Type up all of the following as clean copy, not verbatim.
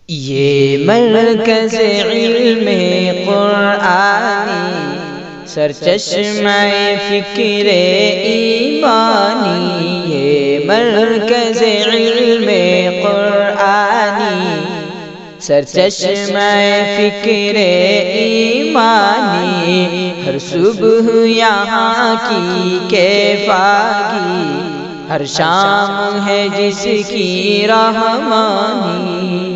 یہ مرکز علم قرآنی سرچشمہ فکر ایمانی، یہ مرکز علم قرآنی سرچشمہ فکر ایمانی، ہر صبح یہاں کی کیفاگی، ہر شام ہے جس کی رحمانی۔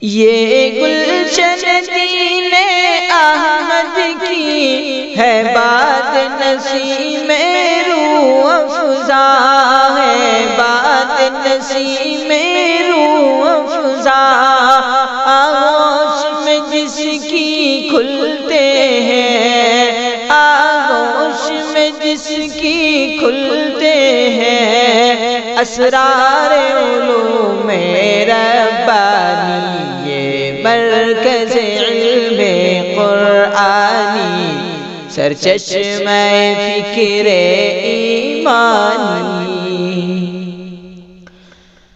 یہ گلشن دین احمد کی ہے بات نسیم روح افزا، ہے بات نسیم روح افزا، آغوش میں جس کی کھلتے ہیں، آغوش میں جس کی کھلتے ہیں اسرار علوم ربانی، مرکز علم قرآنی سرچشمہ فکر ایمانی۔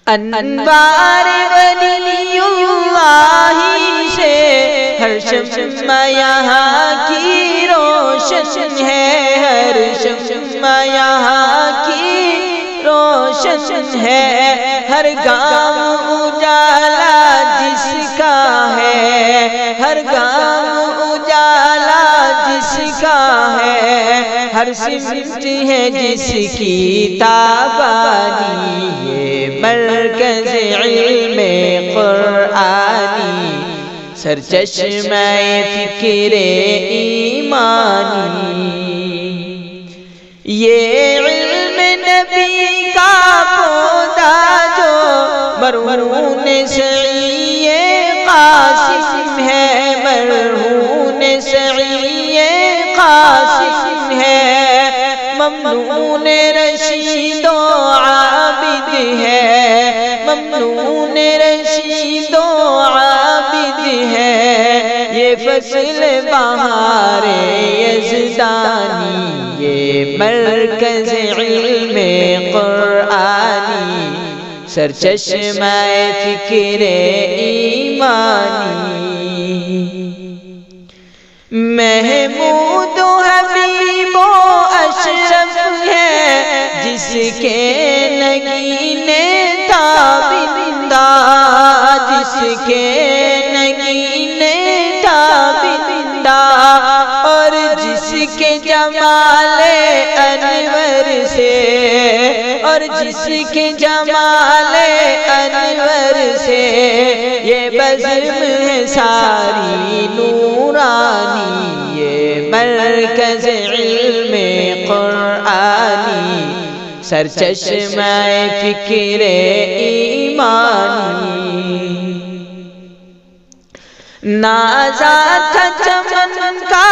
انوار ولی اللہ سے ہر شمع یہاں کی روشن ہے، ہر شمع یہاں کی روشن ہے، ہر گام اجالا جس کا ہے، ہر گام اجالا جس کا ہے، ہر سمت ہے جس کی تابانی، یہ مرکز علم قرآنی سرچشمہ فکر ایمانی۔ یہ علم نبی کا پودا جو مرہون سعی قاسم ہے، مرہون سعی قاسم ہے، ممنون رشید و عابد ہے، ممنون رشید و عابد ہے، یہ فصل بہار یزدانی، یہ مرکز علم قرآنی سرچشمہ فکر ایمانی۔ محمود و حبیب و اشرف ہے جس کے نگین تابندہ، جس کے نگین تابندہ، اور جس کے جمال انور سے، اور جس کے جمال انور سے یہ بزم ہے ساری نورانی، یہ مرکز علم قرآنی سرچشمہ فکر ایمانی۔ نازا تھا چمن کا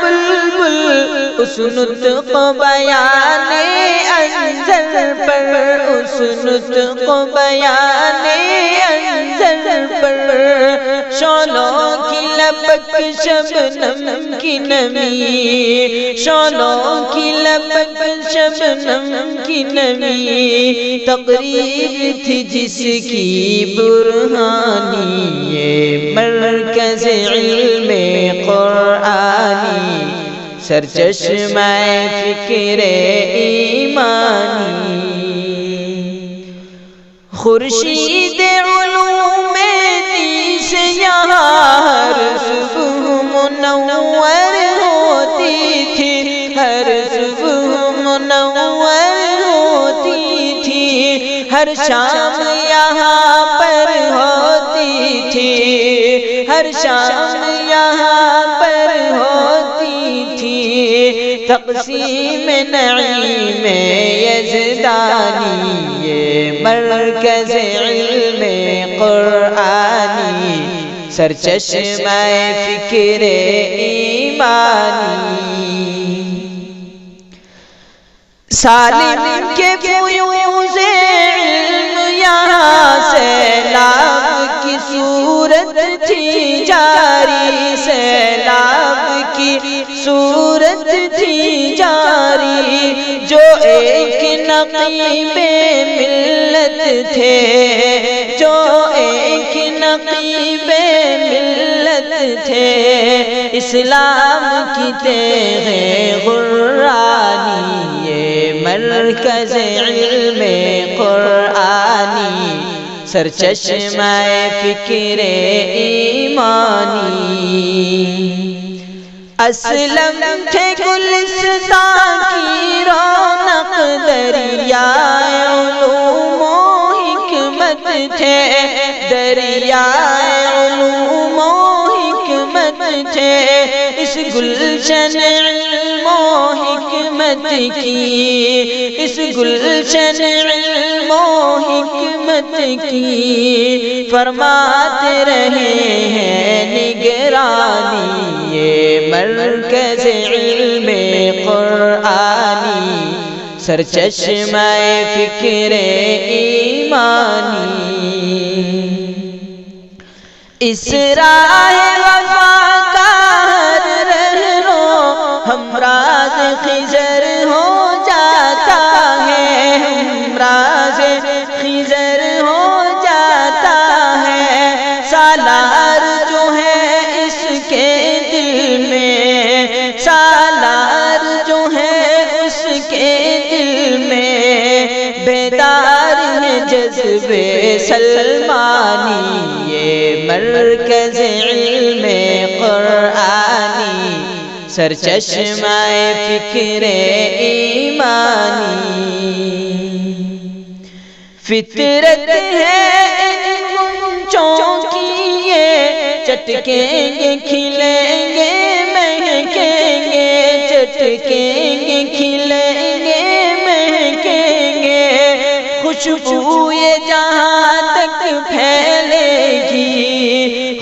بلبل اس نطق بیان انظر پر، اس نطق بیان انظر پر، شعلوں کی لپک شبنم کی نمی، شعلوں کی لپک شبنم کی نمی، تقریر تھی جس کی برہانی، یہ مرکز علم قرآنی سرچشمہ فکر ایمانی۔ خورشید علوم دین سے یہاں ہر صبح منور ہوتی تھی، ہر صبح منور ہوتی تھی، ہر شام یہاں پر ہوتی تھی، ہر شام یہاں پر ہوتی تھی، تقسیم نعیم یزدانی، یہ مرکز علم قرآنی سرچشمہ فکر ایمانی۔ سالم کے فیوض علم یہاں سیلاب کی صورت تھی جاری، سیلاب کی صورت تھی جاری، جو ایک نقیب ملت تھے، جو نقیب ملت تھے، اسلام کی تیغ غرانی، یہ مرکز علم قرآنی، سرچشمہ فکر ایمانی۔ اسلم تھے گلستان کی رونق، دریائے علوم و حکمت تھے، دریائے علوم و حکمت تھے، اس گلشن علم و حکمت کی، اس گلشن علم و حکمت کی فرماتے رہے ہیں نگرانی، یہ مرکز علم قرآنی، سرچشمہ فکر ایمانی۔ اس راہ وفا کا ہر رہنو ہمراز خضر ہو جاتا ہے، ہمراز خضر ہو جاتا ہے، سالار جو ہے اس کے دل میں، سالار جو ہے اس کے دل میں، بیدار ہے جذبے سلمانی، یہ مرکز علم قرآنی، سرچشمہ فکر ایمانی۔ فطرت ہے ان گنچوں کی یہ، چٹکیں گے کھلیں گے مہکیں گے، چٹکیں گے کھلیں گے مہکیں گے، خوشبو یہ جہاں تک پھیلے گی،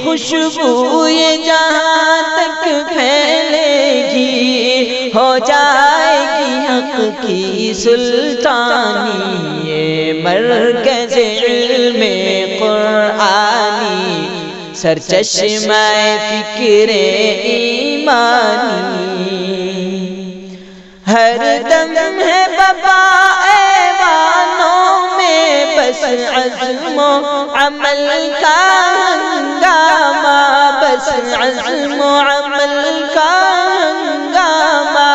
خوشبو یہ جہاں تک پھیلے گی، ہو جائے گی حق کی سلطانی، یہ مرکز علم قرآنی، سرچشمہ فکر ایمانی۔ ہر دم ہے بپا ایوانوں میں، بس عزم و عمل کا ہنگامہ، بس عزم و عمل کا ہنگامہ،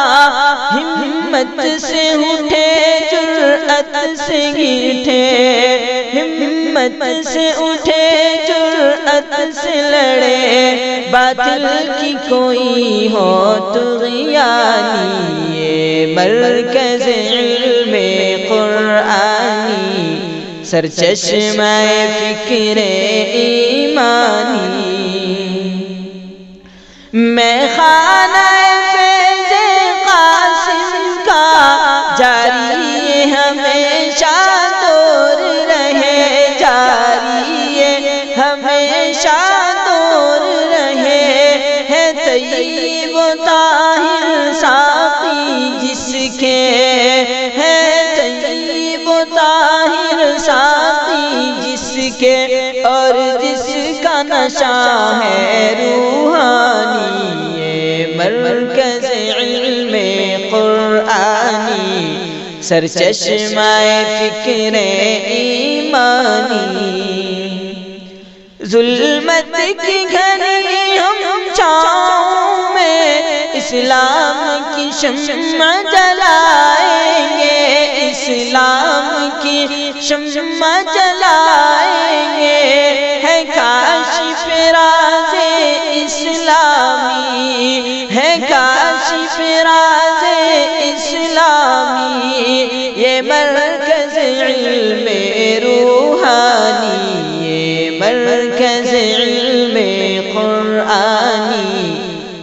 ہمت سے اٹھے جرأت سے اٹھے، ہمت سے اٹھے جرأت سے لڑے، باطل کی کوئی ہو طغیانی، یہ مرکز علم قرآنی، سرچشمہ فکر ایمانی۔ میں خانہ فیض قاسم کا جاری ہمیشہ دور رہے، جاری ہمیشہ دور رہے، ہے طیب و طاہر ساقی جس کے، ہے طیب و طاہر ساقی جس کے، اور جس کا نشہ ہے روحانی، یہ مرکز علم قرآنی، سرچشمہ فکر ایمانی۔ ظلمت کی گھری ہم چھاؤں میں، اسلام کی شمع جلائیں گے، اسلام کی شمع جلائیں گے، ہے کاشف راز اسلامی، ہے کاشف راز اسلامی، یہ مرکز علم روحانی، یہ مرکز علم قرآنی،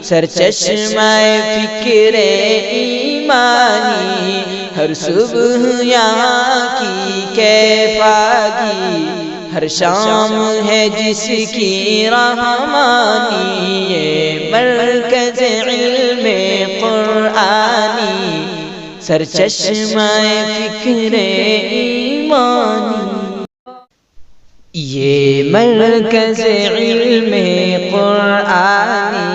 سرچشمہ فکر ایمانی۔ ہر صبح یہاں کی کیفاگی، ہر شام ہے جس کی رحمانی، یہ مرکز علم قرآنی، سرچشمہ فکر ایمانی۔ یہ مرکز علم قرآنی،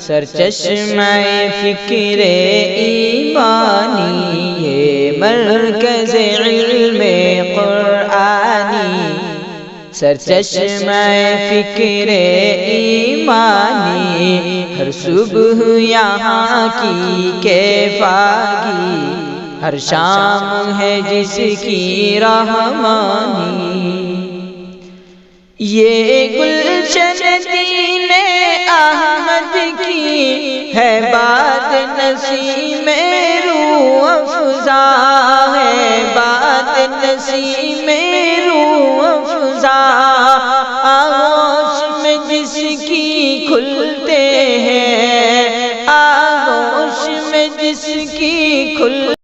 سرچشمہ فکر ایمانی، یہ مرکز علم قرآنی، سرچشمہ فکر ایمانی، ہر صبح یہاں کی کیفاگی، ہر شام ہے جس کی رحمانی۔ یہ گلشن دین احمد کی ہے بات نسیم روح افزا، ہے بات نسیم روح افزا، آغوش میں جس کی کھلتے ہیں، آغوش میں جس کی کھلتے